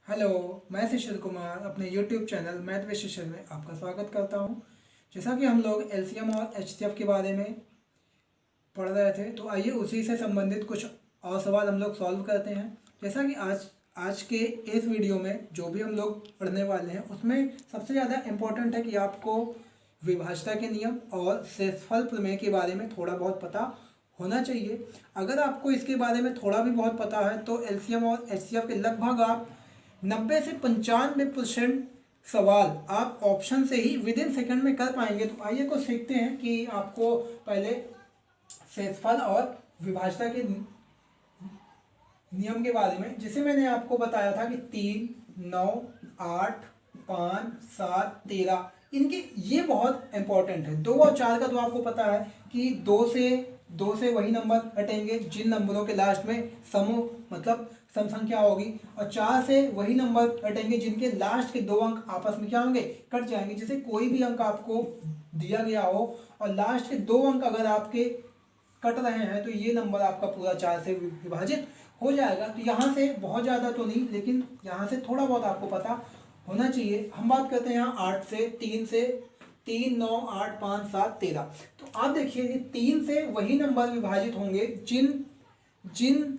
Hello, मैं शिशिर कुमार अपने YouTube channel math with शिशिर में आपका स्वागत करता हूं। जैसा कि हम लोग एलसीएम और एचसीएफ के बारे में पढ़ रहे थे, तो आइए उसी से संबंधित कुछ और सवाल हम लोग सॉल्व करते हैं। जैसा कि आज के इस वीडियो में जो भी हम लोग पढ़ने वाले हैं, उसमें सबसे ज़्यादा इम्पोर्टेंट है कि आपको विभाज्यता के नियम और शेषफल प्रमेय के बारे में थोड़ा बहुत पता होना चाहिए। अगर आपको इसके बारे में थोड़ा भी बहुत पता है तो एलसीएम और एचसीएफ के लगभग आप 90 से 95% सवाल आप ऑप्शन से ही विद इन सेकंड में कर पाएंगे। तो आइए कुछ सीखते हैं कि आपको पहले शेषफल और विभाज्यता के नियम के बारे में, जिसे मैंने आपको बताया था कि 3, 9, 8, 5, 7, 13 इनके ये बहुत इंपॉर्टेंट है। 2 और 4 का तो आपको पता है कि दो से वही नंबर हटेंगे जिन नंबरों के लास्ट में समूह मतलब सम संख्या होगी, और 4 से वही नंबर हटेंगे जिनके लास्ट के 2 अंक आपस में क्या होंगे, कट जाएंगे। जैसे कोई भी अंक आपको दिया गया हो और लास्ट के 2 अंक अगर आपके कट रहे हैं तो ये नंबर आपका पूरा 4 से विभाजित हो जाएगा। तो यहाँ से बहुत ज़्यादा तो नहीं, लेकिन यहाँ से थोड़ा बहुत आपको पता होना चाहिए। हम बात करते हैं यहाँ 8 से 3, 9, 8, 5, 7, 13। तो आप देखिए कि 3 से वही नंबर विभाजित होंगे जिन जिन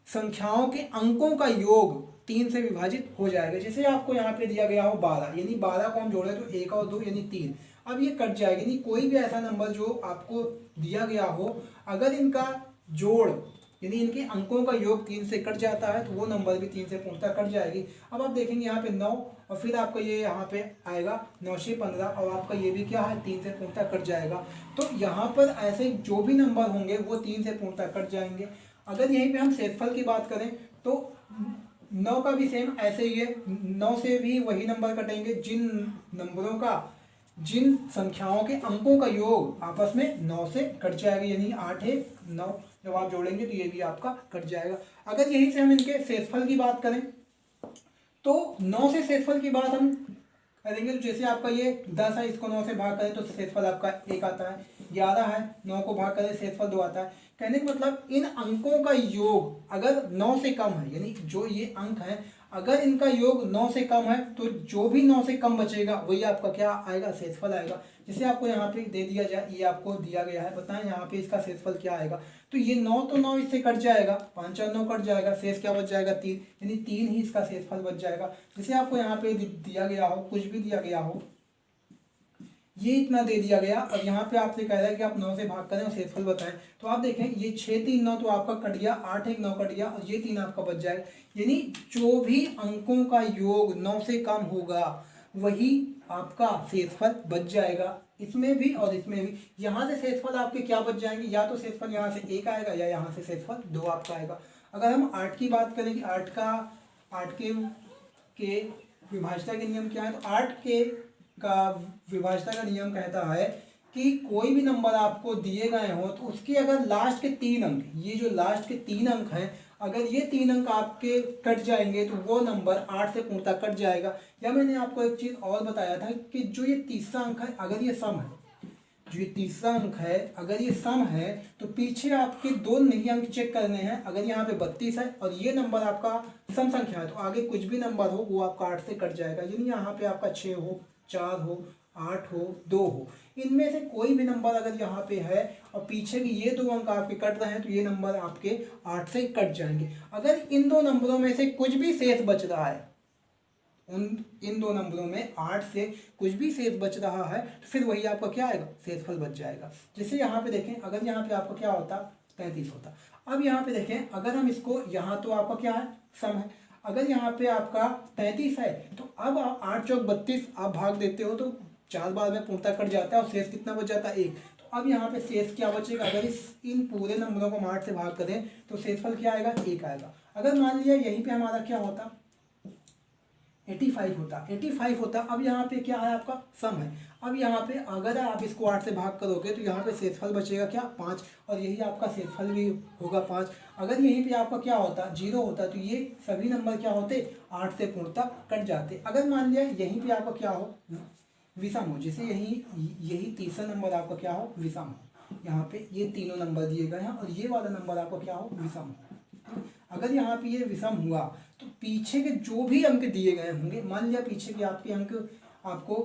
संख्याओं के अंकों का योग 3 से विभाजित हो जाएगा। जैसे आपको यहाँ पे दिया गया हो 12, यानी 12 को हम जोड़े तो 1 और 2 यानी 3। अब ये कट जाएगा, यानी कोई भी ऐसा नंबर जो आपको दिया गया हो, अगर इनका जोड़ यानी इनके अंकों का योग 3 से कट जाता है तो वो नंबर भी 3 से पूर्णतः कट जाएगी। अब आप देखेंगे यहाँ पे 9 और फिर आपका ये यहाँ पे आएगा 9 से 15 और आपका ये भी क्या है 3 से पूर्णतः कट जाएगा। तो यहाँ पर ऐसे जो भी नंबर होंगे वो 3 से पूर्णतः कट जाएंगे। अगर यहीं पे हम शेषफल की बात करें तो 9 का भी सेम ऐसे ही है। 9 से भी वही नंबर कटेंगे जिन संख्याओं के अंकों का योग आपस में 9 से कट जाएगा, यानी 8 है 9 जब आप जोड़ेंगे तो ये भी आपका कट जाएगा। अगर यहीं से हम इनके शेषफल की बात करें तो 9 से शेषफल की बात हम करेंगे तो जैसे आपका ये 10 है, इसको 9 से भाग करें तो शेषफल आपका 1 आता है। 11 है, 9 को भाग करें शेषफल 2 आता है। कहने का मतलब इन अंकों का योग अगर 9 से कम है, यानी जो ये अंक है अगर इनका योग 9 से कम है तो जो भी 9 से कम बचेगा वही आपका क्या आएगा, शेषफल आएगा। जैसे आपको यहाँ पे दे दिया जाए, ये आपको दिया गया है, बताएं यहाँ पे इसका शेषफल क्या आएगा। तो ये 9 तो 9 इससे कट जाएगा, 5 और 9 कट जाएगा, शेष क्या बच जाएगा 3, यानी 3 ही इसका शेषफल बच जाएगा। जैसे आपको यहाँ पे दिया गया हो, कुछ भी दिया गया हो, ये इतना दे दिया गया और यहाँ पे आपसे कह रहा है कि आप 9 से भाग करें और शेषफल बताएं। तो आप देखें ये 6, 3, 9 तो आपका कट गया, 8, 1, 9 कट गया और ये 3 आपका बच जाएगा। यानी जो भी अंकों का योग 9 से कम होगा वही आपका शेषफल बच जाएगा, इसमें भी और इसमें भी। यहाँ से शेषफल आपके क्या बच जाएंगे, या तो शेषफल यहाँ से 1 आएगा या यहाँ से शेषफल 2 आपका आएगा। अगर हम 8 की बात करें कि 8 के विभाज्यता के नियम क्या है, तो 8 के का विभाज्यता का नियम कहता है कि कोई भी नंबर आपको दिए गए हो तो उसके अगर लास्ट के 3 अंक, ये जो लास्ट के 3 अंक हैं, अगर ये 3 अंक आपके कट जाएंगे तो वो नंबर 8 से पूर्णतः कट जाएगा। या मैंने आपको एक चीज़ और बताया था कि जो ये तीसरा अंक है अगर ये सम है, जो ये तीसरा अंक है अगर ये सम है तो पीछे आपके 2 नहीं अंक चेक करने हैं। अगर यहाँ पे 32 है और ये नंबर आपका सम संख्या है तो आगे कुछ भी नंबर हो वो आपका 8 से कट जाएगा। यानी यहाँ पे आपका 6 हो, 4 हो, 8 हो, 2 हो, इनमें से कोई भी नंबर अगर यहाँ पे है और पीछे भी ये 2 अंक आपके कट रहे हैं तो ये नंबर आपके 8 से कट जाएंगे। अगर इन 2 नंबरों में से कुछ भी शेष बच रहा है, इन 2 नंबरों में 8 से कुछ भी शेष बच रहा है तो फिर वही आपका क्या आएगा, शेषफल बच जाएगा। जैसे यहाँ पे देखें, अगर यहाँ पे आपका क्या होता 33 होता। अब यहाँ पे देखें अगर हम इसको, यहाँ तो आपका क्या है सम है, अगर यहाँ पे आपका 33 है तो अब 8 चौक 32 आप भाग देते हो तो 4 बार में पूर्णतः कट जाता है और शेष कितना बच जाता है 1। तो अब यहाँ पे शेष क्या बचेगा, अगर इन पूरे नंबरों को हम 8 से भाग करें तो शेषफल क्या आएगा, 1 आएगा। अगर मान लिया यहीं पे हमारा क्या होता 85 होता। अब यहाँ पे क्या है आपका सम है। अब यहाँ पे अगर आप इसको 8 से भाग करोगे तो यहाँ पे शेषफल बचेगा क्या 5, और यही आपका शेषफल भी होगा 5। अगर यहीं पे आपका क्या होता 0 होता तो ये सभी नंबर क्या होते 8 से पूर्णतः कट जाते। अगर मान लिया यहीं पे आपका क्या हो विषम हो, जैसे यही तीसरा नंबर आपका क्या हो विषम हो, यहाँ पे ये तीनों नंबर दिए गए हैं और ये वाला नंबर आपका क्या हो विषम हो। अगर यहाँ पे ये विषम हुआ तो पीछे के जो भी अंक दिए गए होंगे, मान लिया पीछे के आपके अंक आपको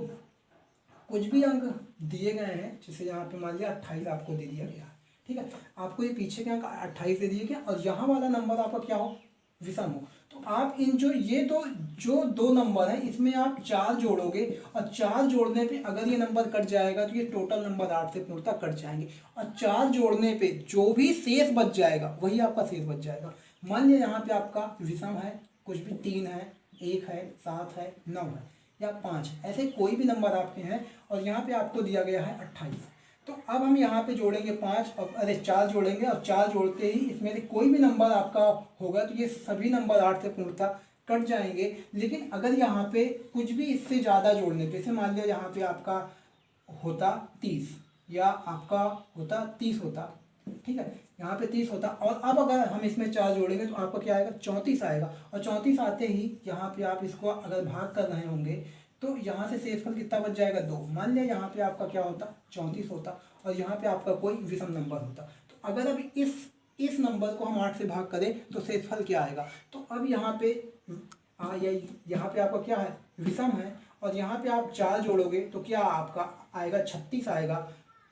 कुछ भी अंक दिए गए हैं, जैसे यहाँ पे मान लिया 28 आपको दे दिया गया, ठीक है, आपको ये पीछे के अंक 28 दे दिए गया और यहाँ वाला नंबर आपका क्या हो, विषम हो, तो आप इन जो दो नंबर हैं इसमें आप 4 जोड़ोगे और 4 जोड़ने पे अगर ये नंबर कट जाएगा तो ये टोटल नंबर 8 से पूर्णतः कट जाएंगे और 4 जोड़ने पे जो भी शेष बच जाएगा वही आपका शेष बच जाएगा। मान लिया यहाँ पे आपका विषम है, कुछ भी 3 है, 1 है, 7 है, 9 है या 5, ऐसे कोई भी नंबर आपके हैं और यहाँ पे आपको दिया गया है 28। तो अब हम यहाँ पे जोड़ेंगे 5 और 4 जोड़ेंगे और 4 जोड़ते ही इसमें से कोई भी नंबर आपका होगा तो ये सभी नंबर 8 से पूर्णतः कट जाएंगे। लेकिन अगर यहाँ पे कुछ भी इससे ज़्यादा जोड़ने पे, जैसे मान लिया यहाँ पे आपका होता 30 या आपका होता 30 होता, ठीक है, यहाँ पे 30 होता और अब अगर हम इसमें 4 जोड़ेंगे तो आपका क्या आएगा, 34 आएगा और 34 आते ही यहाँ पे आप इसको अगर भाग कर रहे होंगे तो यहाँ से शेषफल कितना बच जाएगा, 2। मान लिया यहाँ पे आपका क्या होता, 34 होता और यहाँ पे आपका कोई विषम नंबर होता। तो अगर अब इस नंबर को हम 8 से भाग करें तो शेषफल क्या आएगा, तो अब यहाँ पे यहाँ पे आपका क्या है, विषम है और यहाँ पे आप 4 जोड़ोगे तो क्या आपका आएगा, 36 आएगा,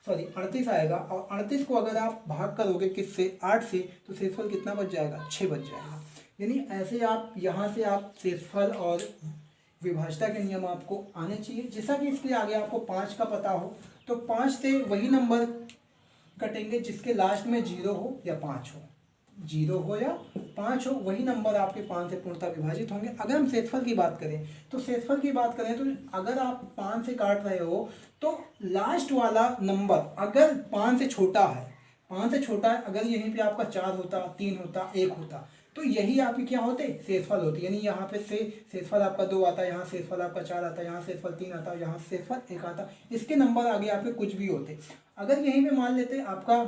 सॉरी 38 आएगा और 38 को अगर आप भाग करोगे किससे, 8 से, तो शेषफल कितना बच जाएगा, 6 बच जाएगा। यानी ऐसे आप यहाँ से आप शेषफल और विभाज्यता के नियम आपको आने चाहिए। जैसा कि इसके आगे आपको 5 का पता हो तो 5 से वही नंबर कटेंगे जिसके लास्ट में 0 हो या 5 हो, 0 हो या 5 हो, वही नंबर आपके 5 से पूर्णतः विभाजित होंगे। अगर हम शेषफल की बात करें तो शेषफल की बात करें तो अगर आप 5 से काट रहे हो तो लास्ट वाला नंबर अगर 5 से छोटा है, 5 से छोटा है, अगर यहीं पे आपका 4 होता, 3 होता, 1 होता तो यही आपकी क्या होते, शेषफल होती। यानी यहाँ पे से शेषफल आपका 2 आता, यहाँ शेषफल आपका 4 आता, यहाँ शेषफल 3 आता, यहाँ शेषफल 1 आता, इसके नंबर आगे आपके कुछ भी होते। अगर यहीं पे मान लेते आपका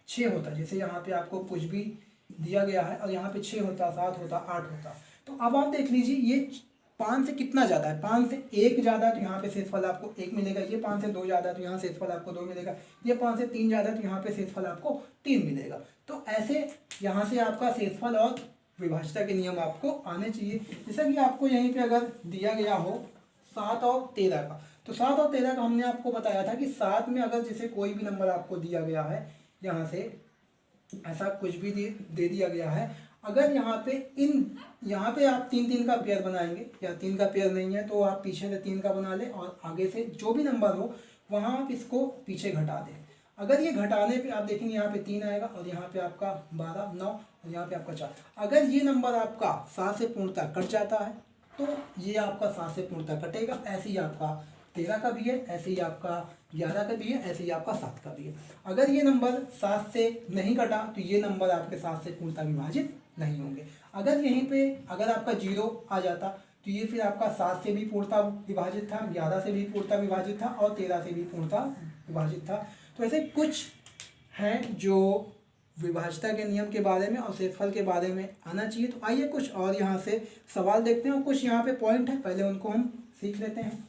6 होता, जैसे यहाँ पे आपको कुछ भी दिया गया है और यहाँ पे 6 होता, 7 होता, 8 होता, तो अब आप देख लीजिए ये 5 से कितना ज़्यादा है, 5 से 1 ज़्यादा है तो यहाँ पे शेषफल आपको 1 मिलेगा, ये 5 से 2 ज़्यादा है तो यहाँ शेषफल आपको 2 मिलेगा, ये 5 से 3 ज़्यादा है तो यहाँ पे शेषफल आपको 3 मिलेगा। तो ऐसे यहाँ से आपका शेषफल और विभाज्यता के नियम आपको आने चाहिए। जैसा कि आपको यहीं पे अगर दिया गया हो 7 और 13 का, तो 7 और 13 का हमने आपको बताया था कि 7 में अगर जैसे कोई भी नंबर आपको दिया गया है, यहाँ से ऐसा कुछ भी दे दिया गया है, अगर यहाँ पे आप 3 का पेयर बनाएंगे या 3 का पेयर नहीं है तो आप पीछे से 3 का बना लें और आगे से जो भी नंबर हो वहाँ आप इसको पीछे घटा दें। अगर ये घटाने पे आप देखेंगे यहाँ पे 3 आएगा और यहाँ पे आपका 12, 9 और यहाँ पे आपका 4। अगर ये नंबर आपका 7 से पूर्णतः कट जाता है तो ये आपका 7 से पूर्णतः कटेगा, ऐसे ही आपका 13 का भी है, ऐसे ही आपका 11 का भी है, ऐसे ही आपका 7 का भी है। अगर ये नंबर 7 से नहीं कटा तो ये नंबर आपके 7 से पूर्णतः विभाजित नहीं होंगे। अगर यहीं पे अगर आपका 0 आ जाता तो ये फिर आपका 7 से भी पूर्णतः विभाजित था, 11 से भी पूर्णतः विभाजित था और 13 से भी पूर्णतः विभाजित था। तो ऐसे कुछ हैं जो विभाज्यता के नियम के बारे में और शेषफल के बारे में आना चाहिए। तो आइए कुछ और यहाँ से सवाल देखते हैं और कुछ यहाँ पे पॉइंट है, पहले उनको हम सीख लेते हैं।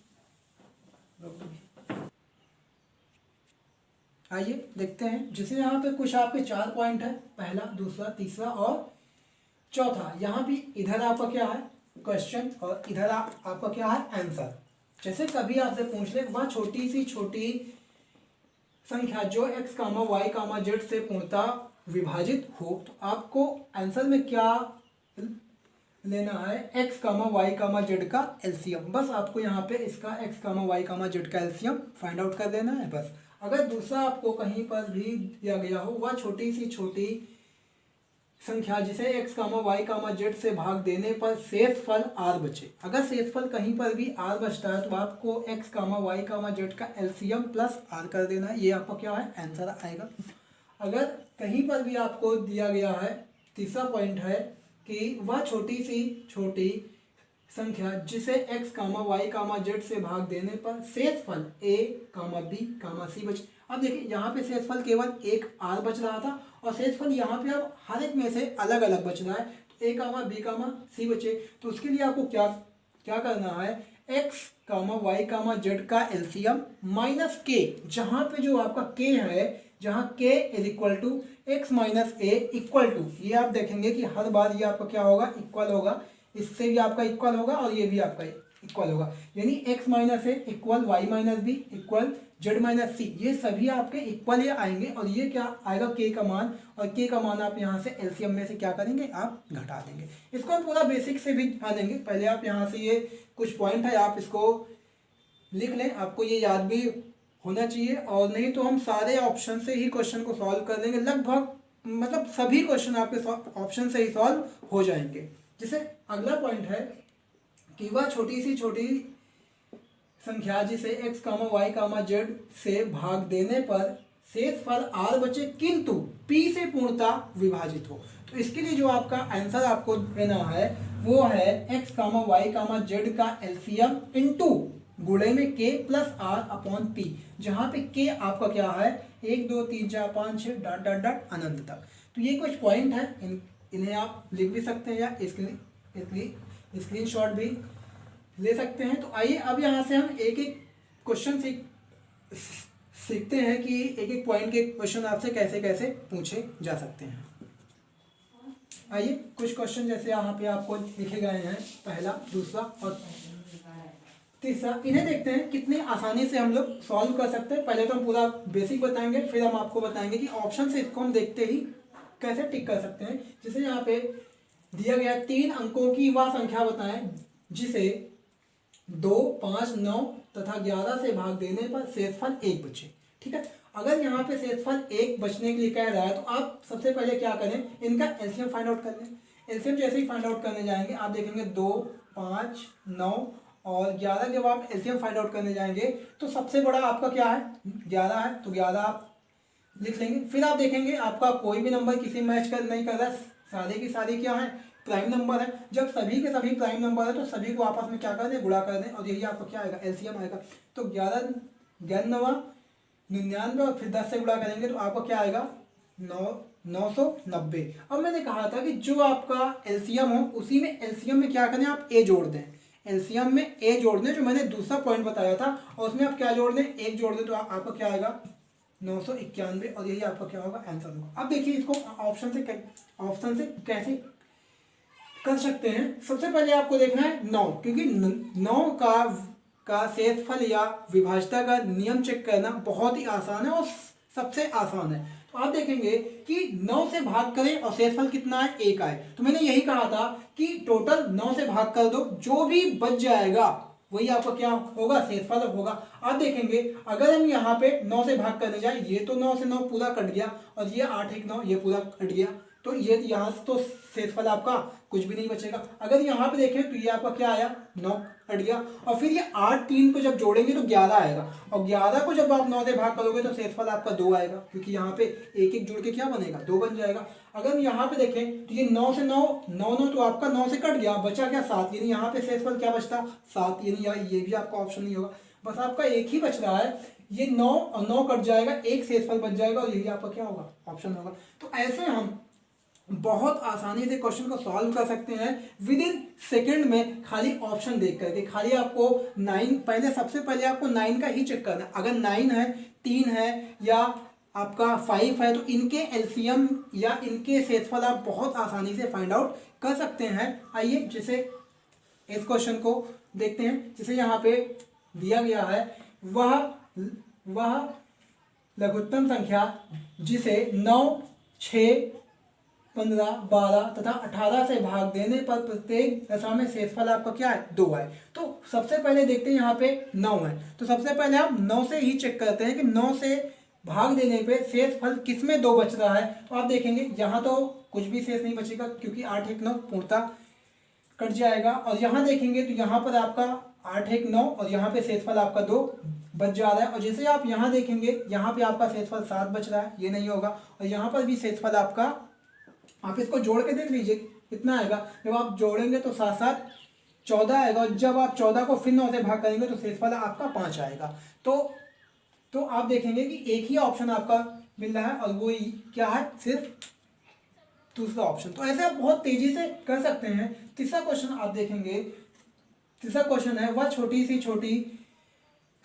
आइए देखते हैं, जैसे यहाँ पे कुछ आपके 4 पॉइंट है, पहला, दूसरा, तीसरा और चौथा। यहाँ भी इधर आपका क्या है क्वेश्चन और इधर आपका क्या है आंसर। जैसे कभी आपसे पूछ ले वह छोटी सी छोटी संख्या जो x, y, z से पूर्णतः विभाजित हो, तो आपको आंसर में क्या लेना है, x, y, z का एलसीएम। बस आपको यहाँ पे इसका x, y, z का एलसीएम फाइंड आउट कर देना है बस। अगर दूसरा आपको कहीं पर भी दिया गया हो वह छोटी सी छोटी संख्या जिसे x, y, z से भाग देने पर शेषफल r बचे, अगर शेषफल कहीं पर भी r बचता है तो आपको x, y, z का एलसीएम प्लस r कर देना है, ये आपका क्या है आंसर आएगा। अगर कहीं पर भी आपको दिया गया है, तीसरा पॉइंट है कि वह छोटी सी छोटी संख्या जिसे x, y, z से भाग देने पर शेषफल a, b, c बचे। अब देखिए यहाँ पे शेषफल केवल एक r बच रहा था और शेषफल यहाँ पे अब हर एक में से अलग अलग बच रहा है, तो a, b, c बचे। तो उसके लिए आपको क्या करना है, x, y, z का एलसीएम माइनस k, जहाँ पे जो आपका k है जहाँ k is equal to x minus a equal to, ये आप देखेंगे कि हर बार ये आपका क्या होगा, इक्वल होगा, इससे भी आपका इक्वल होगा और ये भी आपका इक्वल होगा, यानी x minus a equal y minus b equal z minus c, ये सभी आपके इक्वल ही आएंगे और ये क्या आएगा k का मान, और k का मान आप यहाँ से एलसीएम में से क्या करेंगे, आप घटा देंगे। इसको हम पूरा बेसिक से भी जानेंगे, पहले आप यहाँ से ये कुछ पॉइंट है आप इसको लिख लें, आपको ये याद भी होना चाहिए, और नहीं तो हम सारे ऑप्शन से ही क्वेश्चन को सॉल्व कर देंगे, लगभग मतलब सभी क्वेश्चन आपके ऑप्शन से ही सॉल्व हो जाएंगे। जैसे अगला पॉइंट है कि वह छोटी सी छोटी संख्या जिसे x कामा वाई कामा जेड से भाग देने पर शेष फल r बचे किंतु p से पूर्णतः विभाजित हो। तो इसके लिए जो आपका आंसर आपको देना है वो है x कामा वाई कामा जेड का एलसीएम इनटू गुणे में k plus r upon p, जहाँ पे k आपका क्या है 1 2 3 4 5 6 डॉट डॉट डॉट अनंत तक। तो ये कुछ पॉइंट है, इन्हें आप लिख भी सकते हैं या स्क्रीनशॉट भी ले सकते हैं। तो आइए अब यहाँ से हम एक एक क्वेश्चन सीखते हैं कि एक एक पॉइंट के क्वेश्चन आपसे कैसे कैसे पूछे जा सकते हैं। आइए कुछ क्वेश्चन जैसे यहाँ पे आपको लिखे गए हैं, पहला, दूसरा और तीसरा, इन्हें देखते हैं कितनी आसानी से हम लोग सॉल्व कर सकते हैं। पहले तो हम पूरा बेसिक बताएंगे, फिर हम आपको बताएंगे कि ऑप्शन से इसको हम देखते ही कैसे टिक कर सकते हैं। जैसे यहाँ पे दिया गया 3 अंकों की वह संख्या बताएं जिसे 2, 5, 9 तथा 11 से भाग देने पर शेषफल 1 बचे। ठीक है, अगर यहाँ पे शेषफल 1 बचने के लिए कह रहा है तो आप सबसे पहले क्या करें, इनका एलसीएम फाइंड आउट कर लें। एलसीएम जैसे ही फाइंड आउट करने जाएंगे आप देखेंगे 2, 5, 9 और 11, जब आप एलसीएम फाइंड आउट करने जाएंगे तो सबसे बड़ा आपका क्या है, 11 है, तो 11 आप लिख लेंगे। फिर आप देखेंगे आपका कोई भी नंबर किसी मैच कर नहीं कर रहा, सारे की सारी क्या है, प्राइम नंबर है। जब सभी के सभी प्राइम नंबर है तो सभी को आपस में क्या कर दें, गुणा कर दें, और यही आपका क्या आएगा, एलसीएम आएगा। तो 11 99 99 और फिर 10 से गुणा करेंगे तो आपका क्या आएगा, 990। अब मैंने कहा था कि जो आपका एलसीएम हो उसी में एलसीएम में क्या करें, आप ए जोड़ दें, एलसीएम में ए जोड़ दें, जो मैंने दूसरा पॉइंट बताया था, और उसमें आप क्या जोड़ दें, 1 जोड़ दें, तो आपका क्या आएगा 991, और यही आपका क्या होगा, आंसर होगा। अब देखिए इसको ऑप्शन से कैसे कर सकते हैं। सबसे पहले आपको देखना है 9, क्योंकि 9 का शेषफल या विभाज्यता का नियम चेक करना बहुत ही आसान है और सबसे आसान है। तो आप देखेंगे कि 9 से भाग करें और शेषफल कितना है, 1 आए। तो मैंने यही कहा था कि टोटल 9 से भाग कर दो, जो भी बच जाएगा वही आपका क्या होगा, शेषफल होगा। आप देखेंगे अगर हम यहाँ पे 9 से भाग करने जाए, ये तो 9 से 9 पूरा कट गया, और ये 8 1 9 ये पूरा कट गया, तो ये यहाँ से तो शेषफल आपका कुछ भी नहीं बचेगा। अगर यहाँ पे देखें तो ये आपका क्या आया, 9 कट गया, और फिर ये 8 3 को जब जोड़ेंगे तो 11 आएगा, और 11 को जब आप 9 से भाग करोगे तो शेषफल आपका 2 आएगा, क्योंकि यहाँ पे एक एक जुड़ के क्या बनेगा, 2 बन जाएगा। अगर यहाँ पे देखें तो ये 9 से 9 9 9 तो आपका 9 से कट गया, बचा क्या, 7, यानी यहाँ पे शेषफल क्या बचता, 7, यानी ये भी आपका ऑप्शन नहीं होगा, बस आपका एक ही बच रहा है, ये 9 और 9 कट जाएगा, एक शेषफल बच जाएगा, और यही आपका क्या होगा, ऑप्शन होगा। तो ऐसे हम बहुत आसानी से क्वेश्चन को सॉल्व कर सकते हैं विद इन सेकेंड में, खाली ऑप्शन देख करके। खाली आपको 9, पहले सबसे पहले आपको 9 का ही चेक करना है। अगर 9 है, 3 है या आपका 5 है, तो इनके एलसीएम या इनके शेषफल आप बहुत आसानी से फाइंड आउट कर सकते हैं। आइए जैसे इस क्वेश्चन को देखते हैं। जैसे यहाँ पे दिया गया है, वह लघुत्तम संख्या जिसे 9, 6, 15, 12 तथा 18 से भाग देने पर प्रत्येक दशा में शेषफल आपका क्या है, 2 है। तो सबसे पहले देखते हैं यहाँ पे 9 है, तो सबसे पहले हम 9 से ही चेक करते हैं कि 9 से भाग देने पे शेषफल किस में 2 बच रहा है। तो आप देखेंगे यहाँ तो कुछ भी शेष नहीं बचेगा, क्योंकि 8 1 9 पूर्णतः कट जाएगा, और यहाँ देखेंगे तो यहाँ पर आपका 8 1 9 और यहाँ पे शेषफल आपका 2 बच जा रहा है। और जैसे आप यहाँ देखेंगे, यहाँ पे आपका शेषफल 7 बच रहा है, ये नहीं होगा, और यहाँ पर भी शेषफल आपका, आप इसको जोड़ के देख लीजिए कितना आएगा। जब आप जोड़ेंगे तो 7 7 14 आएगा, और जब आप 14 को फिर 9 से भाग करेंगे तो शेषफल आपका 5 आएगा। तो आप देखेंगे कि एक ही ऑप्शन आपका मिल रहा है, और वो क्या है, सिर्फ दूसरा ऑप्शन। तो ऐसे आप बहुत तेजी से कर सकते हैं। तीसरा क्वेश्चन आप देखेंगे, तीसरा क्वेश्चन है, वह छोटी सी छोटी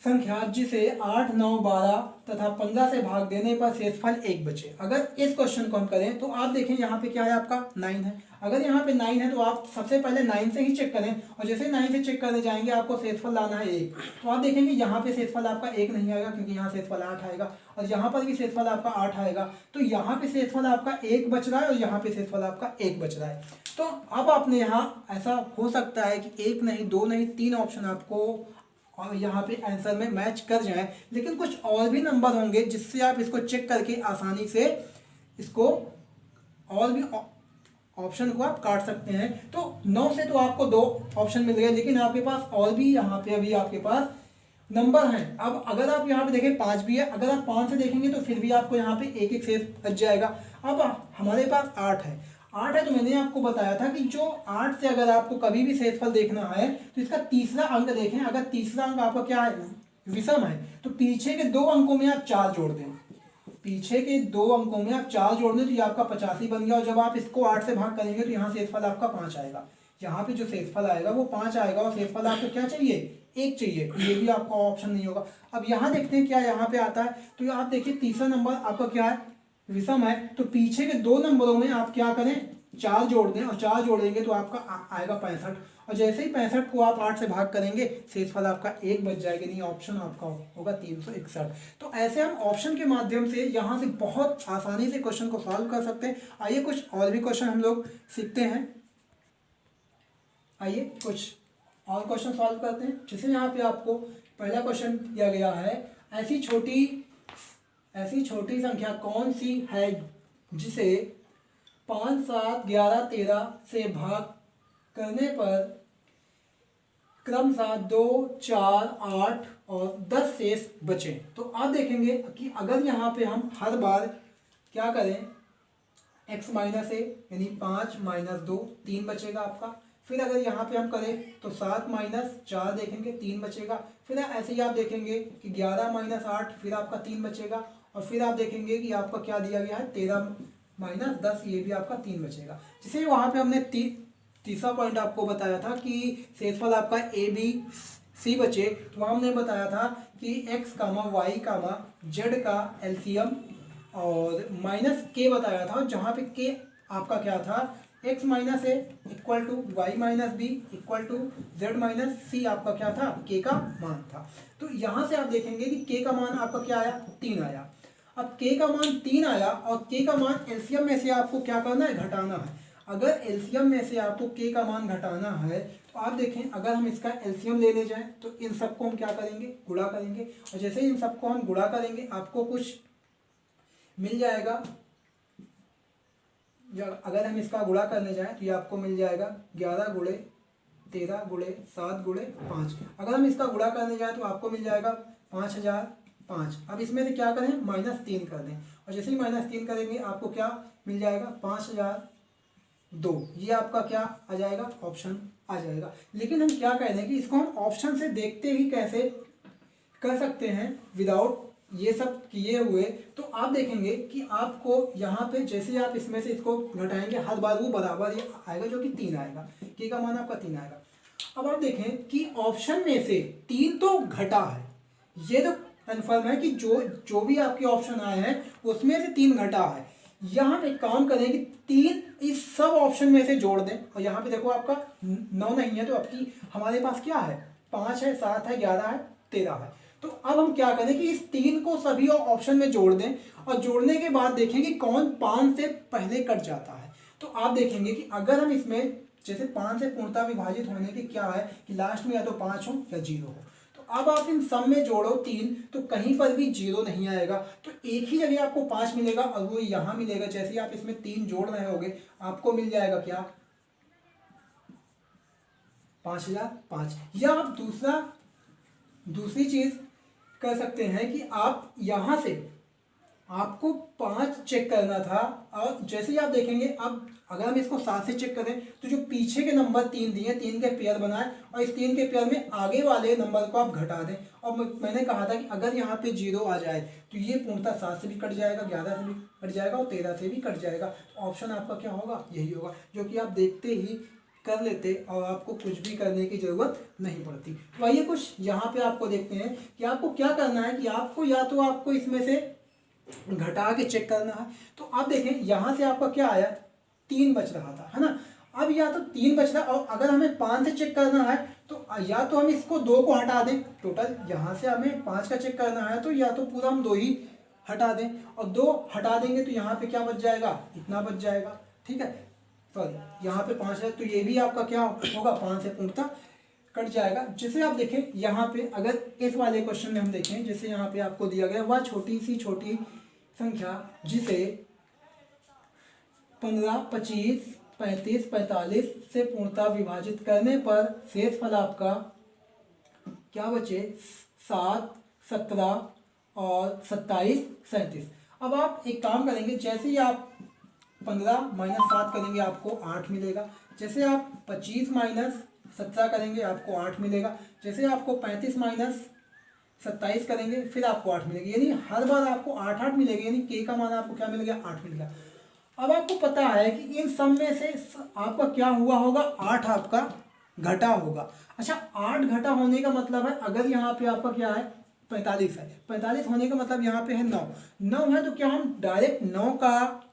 संख्या जिसे 8, 9, 12 तथा 15 से भाग देने पर शेषफल 1 बचे। अगर इस क्वेश्चन को हम करें तो आप देखें यहाँ पे क्या है, आपका 9 है। अगर यहाँ पे 9 है तो आप सबसे पहले 9 से ही चेक करें, और जैसे 9 से चेक करने जाएंगे आपको शेषफल लाना है 1। तो आप देखेंगे यहाँ पे शेषफल आपका 1 नहीं आएगा, क्योंकि यहाँ शेषफल 8 आएगा, और यहाँ पर भी शेषफल आपका 8 आएगा। तो यहाँ पे शेषफल आपका 1 बच रहा है, और यहाँ पे शेषफल आपका 1 बच रहा है। तो अब आपने यहाँ ऐसा हो सकता है कि 1 नहीं, 2 नहीं, 3 ऑप्शन आपको और यहाँ पे आंसर में मैच कर जाए, लेकिन कुछ और भी नंबर होंगे जिससे आप इसको चेक करके आसानी से इसको और भी ऑप्शन को आप काट सकते हैं। तो 9 से तो आपको 2 ऑप्शन मिल गए, लेकिन आपके पास और भी यहाँ पे अभी आपके पास नंबर हैं। अब अगर आप यहाँ पे देखें 5 भी है, अगर आप 5 से देखेंगे तो फिर भी आपको यहाँ पे एक एक शेष बच जाएगा। अब हमारे पास 8 है, 8 है तो मैंने आपको बताया था कि जो 8 से अगर आपको कभी भी शेषफल देखना है तो इसका तीसरा अंक देखें। अगर तीसरा अंक आपका क्या है, विषम है, तो पीछे के 2 अंकों में आप 4 जोड़ दें, पीछे के 2 अंकों में आप 4 जोड़ दें तो ये आपका 85 बन गया। और जब आप इसको 8 से भाग करेंगे तो यहाँ शेषफल आपका 5 आएगा, यहाँ पे जो शेषफल आएगा वो 5 आएगा, और शेषफल आपको क्या चाहिए, 1 चाहिए। ये भी आपका ऑप्शन नहीं होगा। अब यहाँ देखते हैं क्या यहाँ पे आता है, तो आप देखिए तीसरा नंबर आपका क्या है, विषम है, तो पीछे के 2 नंबरों में आप क्या करें, 4 जोड़ दें, और 4 जोड़ेंगे तो आपका आएगा 65, और जैसे ही 65 को आप 8 से भाग करेंगे शेषफल आपका 1 बच जाएगा, नहीं ऑप्शन आपका होगा 361। तो ऐसे हम ऑप्शन के माध्यम से यहाँ से बहुत आसानी से क्वेश्चन को सॉल्व कर सकते हैं। आइए कुछ और भी क्वेश्चन हम लोग सीखते हैं। आइए कुछ और क्वेश्चन सॉल्व करते हैं। जैसे यहाँ पे आपको पहला क्वेश्चन दिया गया है, ऐसी छोटी संख्या कौन सी है जिसे 5, 7, 11, 13 से भाग करने पर क्रमशः 2, 4, 8 और 10 शेष बचे। तो आप देखेंगे कि अगर यहाँ पे हम हर बार क्या करें, x माइनस ए यानी 5 माइनस 2 3 बचेगा आपका। फिर अगर यहाँ पे हम करें तो 7 माइनस 4 देखेंगे 3 बचेगा। फिर ऐसे ही आप देखेंगे कि 11 माइनस 8 फिर आपका 3 बचेगा। और फिर आप देखेंगे कि आपका क्या दिया गया है 13 माइनस 10, ये भी आपका 3 बचेगा। जैसे वहाँ पे हमने तीसरा पॉइंट आपको बताया था कि शेषफल आपका ए बी सी बचे, तो वहाँ हमने बताया था कि x y z का एलसीएम और माइनस के बताया था, जहाँ पे के आपका क्या था, x minus a equal to y minus b equal to z minus c, आपका क्या था, के का मान था। तो यहाँ से आप देखेंगे कि के का मान आपका क्या आया, 3 आया। अब के का मान 3 आया, और के का मान एलसीएम में से आपको क्या करना है, घटाना है। अगर एलसीएम में से आपको के का मान घटाना है तो आप देखें, अगर हम इसका एलसीएम लेने जाएं तो इन सबको हम क्या करेंगे, गुणा करेंगे। और जैसे इन सबको हम गुणा करेंगे आपको कुछ मिल जाएगा। अगर हम इसका गुणा करने जाएं तो ये आपको मिल जाएगा 11 गुणे 13 गुणे 7 गुणे 5। अगर हम इसका गुणा करने जाएं तो आपको मिल जाएगा 5005। अब इसमें से क्या करें, -3 कर दें, और जैसे ही -3 करेंगे आपको क्या मिल जाएगा, 5002। ये आपका क्या आ जाएगा, ऑप्शन आ जाएगा। लेकिन हम क्या कह रहे हैं कि इसको हम ऑप्शन से देखते ही कैसे कर सकते हैं विदाउट ये सब किए हुए। तो आप देखेंगे कि आपको यहाँ पे जैसे आप इसमें से इसको घटाएंगे हर बार वो बराबर ही आएगा, जो कि 3 आएगा, के का मान आपका 3 आएगा। अब आप देखें कि ऑप्शन में से 3 तो घटा है, ये तो कन्फर्म है कि जो भी आपके ऑप्शन आए हैं उसमें से 3 घटा है। यहाँ पे काम करें कि 3 इस सब ऑप्शन में से जोड़ दें, और यहाँ पे देखो आपका 9 नहीं है तो आपकी हमारे पास क्या है, 5 है, 7 है, 11 है, 13 है। तो अब हम क्या करें कि इस 3 को सभी ऑप्शन में जोड़ दें, और जोड़ने के बाद देखें कि कौन 5 से पहले कट जाता है। तो आप देखेंगे कि अगर हम इसमें जैसे 5 से पूर्णतः विभाजित होने की क्या है कि लास्ट में या तो 5 हो या 0 हो। तो अब आप इन सब में जोड़ो 3, तो कहीं पर भी 0 नहीं आएगा, तो एक ही जगह आपको 5 मिलेगा, और वो यहाँ मिलेगा। जैसे ही आप इसमें 3 जोड़ रहे होगे आपको मिल जाएगा क्या, 5005। या आप दूसरी चीज कर सकते हैं कि आप यहाँ से आपको 5 चेक करना था, और जैसे ही आप देखेंगे अब अगर हम इसको 7 से चेक करें तो जो पीछे के नंबर 3 दिए, 3 के पेयर बनाए, और इस 3 के पेयर में आगे वाले नंबर को आप घटा दें। और मैंने कहा था कि अगर यहाँ पे 0 आ जाए तो ये पूर्णतः 7 से भी कट जाएगा, 11 से भी कट जाएगा, और 13 से भी कट जाएगा। तो ऑप्शन आपका क्या होगा, यही होगा, जो कि आप देखते ही कर लेते और आपको कुछ भी करने की ज़रूरत नहीं पड़ती। तो आइए कुछ यहाँ पे आपको देखते हैं कि आपको क्या करना है कि आपको या तो आपको इसमें से घटा के चेक करना है। तो आप देखें यहाँ से आपका क्या आया, 3 बच रहा था, है ना। अब या तो 3 बच रहा और अगर हमें 5 से चेक करना है तो या तो हम इसको 2 को हटा दें, टोटल यहाँ से हमें 5 का चेक करना है तो या तो पूरा हम 2 ही हटा दें, और 2 हटा देंगे तो यहाँ पे क्या बच जाएगा, इतना बच जाएगा, ठीक है। सॉरी यहाँ पे 5 है तो ये भी आपका क्या होगा, 5 से पूर्णतः कट जाएगा। जैसे आप देखें यहाँ पे अगर इस वाले क्वेश्चन में हम देखें, जैसे यहाँ पे आपको दिया गया वह छोटी सी छोटी संख्या जिसे 15, 25, 35, 45 से पूर्णतः विभाजित करने पर शेषफल आपका क्या बचे, 7, 17 और 27, 37। अब आप एक काम करेंगे, जैसे ही आप 15 माइनस 7 करेंगे आपको 8 मिलेगा, जैसे आप 25 माइनस 17 करेंगे आपको 8 मिलेगा, जैसे आपको 35 माइनस 27 करेंगे फिर आपको 8 मिलेगी, यानी हर बार आपको 8 8 मिलेगी, यानी के का मान आपको क्या मिल गया, 8 मिल गया। अब आपको पता है कि इन सब में से आपका क्या हुआ होगा, 8 आपका घटा होगा। अच्छा 8 घटा होने का मतलब है, अगर यहाँ पे आपका क्या है 45 है, 45 होने का मतलब यहाँ पे है 9 है, तो क्या हम डायरेक्ट 9 का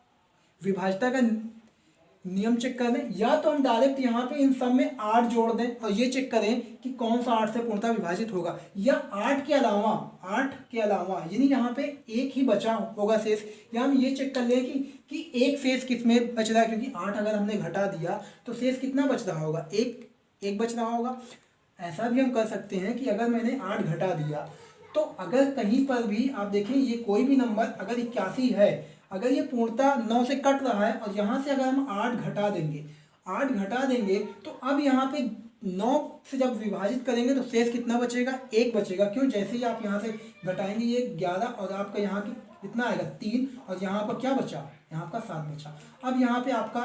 विभाज्यता का नियम चेक कर लें, या तो हम डायरेक्ट यहाँ पे इन सब में 8 जोड़ दें और ये चेक करें कि कौन सा 8 से पूर्णतः विभाजित होगा, या 8 के अलावा यानी यहाँ पे एक ही बचा होगा शेष, या हम ये चेक कर लें कि एक शेष किस में बच रहा है, क्योंकि 8 अगर हमने घटा दिया तो शेष कितना बच रहा होगा, एक बच रहा होगा। ऐसा भी हम कर सकते हैं कि अगर मैंने 8 घटा दिया तो अगर कहीं पर भी आप देखें ये कोई भी नंबर अगर 81 है, अगर ये पूर्णतः 9 से कट रहा है और यहाँ से अगर हम 8 घटा देंगे तो अब यहाँ पे 9 से जब विभाजित करेंगे तो शेष कितना बचेगा, 1 बचेगा। क्यों, जैसे ही आप यहाँ से घटाएंगे ये 11 और आपका यहाँ की कितना आएगा 3, और यहाँ पर क्या बचा, यहाँ आपका 7 बचा। अब यहाँ पे आपका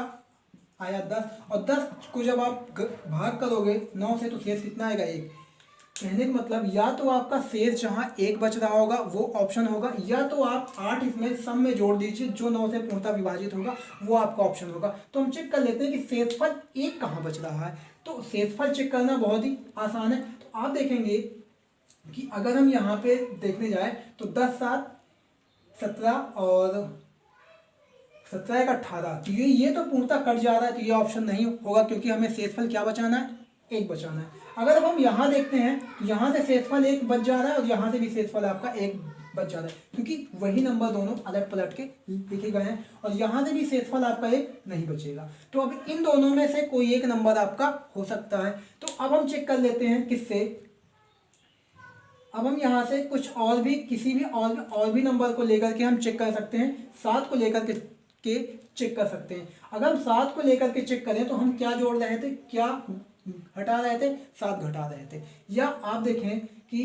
आया 10, और 10 को जब आप भाग करोगे 9 से तो शेष कितना आएगा, 1। कहने का मतलब या तो आपका शेष जहाँ 1 बच रहा होगा वो ऑप्शन होगा, या तो आप 8 इसमें सब में जोड़ दीजिए जो 9 से पूर्णतः विभाजित होगा वो आपका ऑप्शन होगा। तो हम चेक कर लेते हैं कि शेषफल 1 कहाँ बच रहा है। तो शेषफल चेक करना बहुत ही आसान है। तो आप देखेंगे कि अगर हम यहाँ पे देखने जाए तो 10, 7, 17 और 17 का 18, तो ये तो पूर्णतः कट जा रहा है, तो ये ऑप्शन नहीं होगा क्योंकि हमें शेषफल क्या बचाना है, 1 बचाना है। अगर अब हम यहाँ देखते हैं तो यहाँ से शेषफल 1 बच जा रहा है और यहाँ से भी शेषफल आपका 1 बच जा रहा है, क्योंकि वही नंबर दोनों अलट पलट के लिखे गए हैं, और यहाँ से भी शेषफल आपका 1 नहीं बचेगा। तो अब इन दोनों में से कोई एक नंबर आपका हो सकता है। तो अब हम चेक कर लेते हैं किससे, अब हम यहाँ से कुछ और भी किसी भी और भी नंबर को लेकर के हम चेक कर सकते हैं। 7 को लेकर के चेक कर सकते हैं। अगर हम 7 को लेकर के चेक करें तो हम क्या जोड़ रहे थे, क्या घटा रहे थे, 7 घटा रहे थे। या आप देखें कि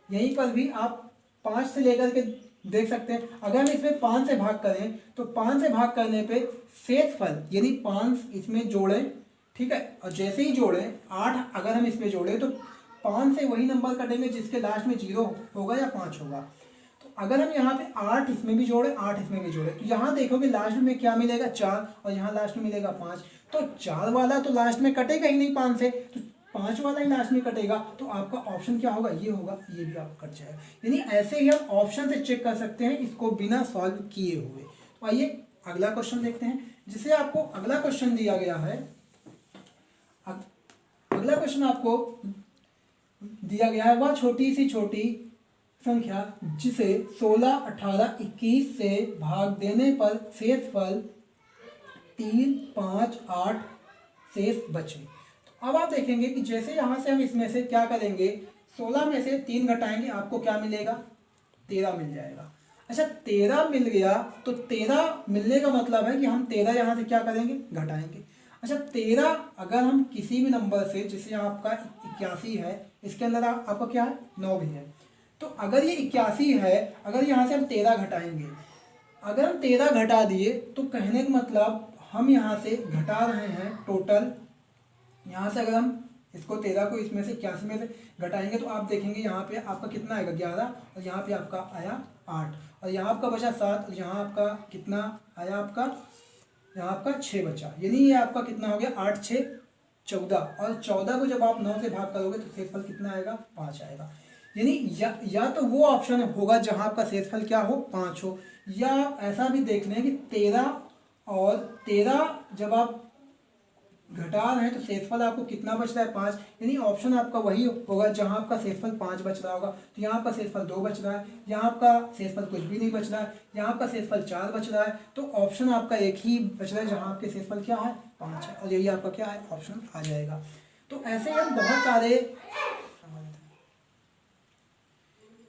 यहीं पर भी आप 5 से लेकर के देख सकते हैं। अगर हम इसमें 5 से भाग करें तो 5 से भाग करने पे शेषफल यानी 5 इसमें जोड़ें, ठीक है, और जैसे ही जोड़ें 8 अगर हम इसमें जोड़ें तो 5 से वही नंबर कटेंगे जिसके लास्ट में 0 होगा या 5 होगा। तो अगर हम यहाँ पे 8 इसमें भी जोड़े 8 इसमें भी जोड़े तो यहाँ देखोगे लास्ट में क्या मिलेगा, 4, और यहाँ लास्ट में मिलेगा 5। तो 4 वाला तो लास्ट में कटेगा ही नहीं 5 से, तो 5 वाला ही लास्ट में कटेगा। तो आपका ऑप्शन क्या होगा, ये होगा, ये भी आपका कट जाएगा। यानी ऐसे ही हम ऑप्शन से चेक कर सकते हैं इसको बिना सॉल्व किए हुए। तो आइए अगला क्वेश्चन देखते हैं। जिसे आपको अगला क्वेश्चन दिया गया है, अगला क्वेश्चन आपको दिया गया है वह छोटी सी छोटी संख्या जिसे 16, 18, 21 से भाग देने पर शेषफल 3, 5, 8 शेष बचे। तो अब आप देखेंगे कि जैसे यहाँ से हम इसमें से क्या करेंगे, 16 में से 3 घटाएंगे आपको क्या मिलेगा, 13 मिल जाएगा। अच्छा 13 मिल गया तो 13 मिलने का मतलब है कि हम 13 यहाँ से क्या करेंगे, घटाएंगे। अच्छा 13 अगर हम किसी भी नंबर से, जैसे यहाँ आपका 81 है, इसके अंदर आपका क्या है 9 भी है, तो अगर ये 81 है, अगर यहाँ से हम 13 घटाएंगे, अगर हम 13 घटा दिए तो कहने का मतलब हम यहाँ से घटा रहे हैं टोटल, यहाँ से अगर हम इसको 13 को इसमें से 81 में से घटाएंगे तो आप देखेंगे यहाँ पे आपका कितना आएगा 11, और यहाँ पे आपका आया 8, और यहाँ आपका बचा 7, और यहाँ आपका कितना आया, आपका यहाँ आपका 6 बचा। यानी ये आपका कितना हो गया 8, 6, 14, और 14 को जब आप 9 से भाग करोगे तो शेषफल कितना आएगा? 5 आएगा। यानी या तो वो ऑप्शन होगा जहां आपका शेषफल क्या हो? 5 हो, या आप ऐसा भी देख लें कि 13 और 13 जब आप घटा रहे हैं तो शेषफल आपको कितना बच रहा है? 5। यानी ऑप्शन आपका वही होगा जहां आपका शेषफल 5 बच रहा होगा। तो यहाँ आपका शेषफल 2 बच रहा है, यहाँ आपका शेषफल कुछ भी नहीं बच रहा है, यहाँ आपका शेषफल 4 बच रहा है। तो ऑप्शन आपका एक ही बच रहा है जहां आपके शेषफल क्या है? 5 है, और यही आपका क्या है? ऑप्शन आ जाएगा। तो ऐसे हम बहुत सारे,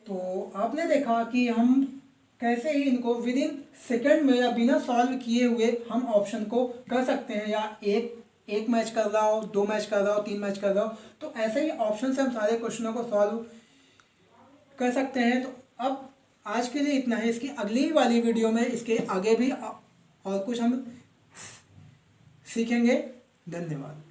तो आपने देखा कि हम कैसे ही इनको विद इन सेकेंड में या बिना सॉल्व किए हुए हम ऑप्शन को कर सकते हैं, या एक मैच कर रहा हो, 2 मैच कर रहा हो, 3 मैच कर रहा हो, तो ऐसे ही ऑप्शन से हम सारे क्वेश्चनों को सॉल्व कर सकते हैं। तो अब आज के लिए इतना है। इसकी अगली वाली वीडियो में इसके आगे भी और कुछ हम सीखेंगे। धन्यवाद।